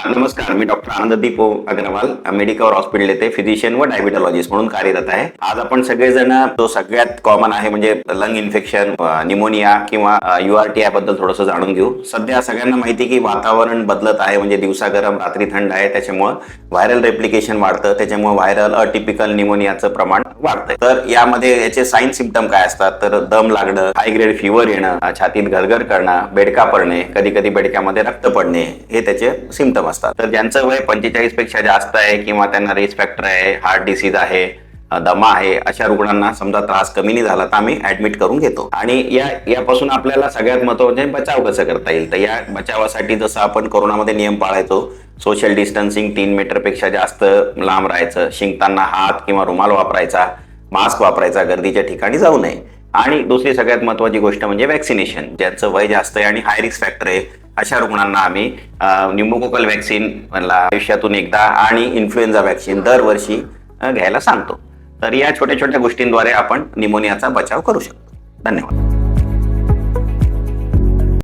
नमस्कार, मी doctor आनंददीप Agarwal medical hospital येथे physician व डायबिटॉलॉजिस्ट म्हणून कार्यरत आहे. आज आपण सगळेजण जो सगळ्यात कॉमन आहे म्हणजे लंग इन्फेक्शन, निमोनिया किंवा URT याबद्दल थोडंसं जाणून घेऊ. सध्या सगळ्यांना माहिती की वातावरण बदलत आहे, म्हणजे दिवसा गरम रात्री थंड आहे, त्याच्यामुळे व्हायरल रेप्लिकेशन वाढतं, त्याच्यामुळे व्हायरल अटिपिकल निमोनियाचं प्रमाण वाढतंय. तर यामध्ये याचे साईन सिम्पटम काय असतात, तर दम लागणं, हाय ग्रेड फीवर येणं, छातीत गरगर करणं, बेडका पडणे, कधी कधी बेडक्यामध्ये रक्त पडणे, हे त्याचे सिम्पटम असतात. तर ज्यांचं वय 45 पेक्षा जास्त आहे किंवा त्यांना रिस्क फॅक्टर आहे, हार्ट डिसीज आहे, दमा आहे, अशा रुग्णांना समजा त्रास कमी नाही झाला तर आम्ही ऍडमिट करून घेतो. आणि यापासून आपल्याला सगळ्यात महत्त्वाचे बचाव कसं करता येईल, तर या बचावासाठी जसं आपण कोरोनामध्ये नियम पाळायचो, सोशल डिस्टन्सिंग 3 मीटर पेक्षा जास्त लांब राहायचं, शिंकताना हात किंवा रुमाल वापरायचा, मास्क वापरायचा, गर्दीच्या ठिकाणी जाऊ नये. आणि दुसरी सगळ्यात महत्त्वाची गोष्ट म्हणजे वॅक्सिनेशन. ज्यांचं वय जास्त आहे आणि हाय रिस्क फॅक्टर आहे अशा रुग्णांना आम्ही न्यूमोकोकल वॅक्सिन आयुष्यातून एकदा आणि इन्फ्लुएन्झा वॅक्सिन दरवर्षी घ्यायला सांगतो. तर या छोट्या छोट्या गोष्टींद्वारे आपण निमोनियाचा बचाव करू शकतो. धन्यवाद.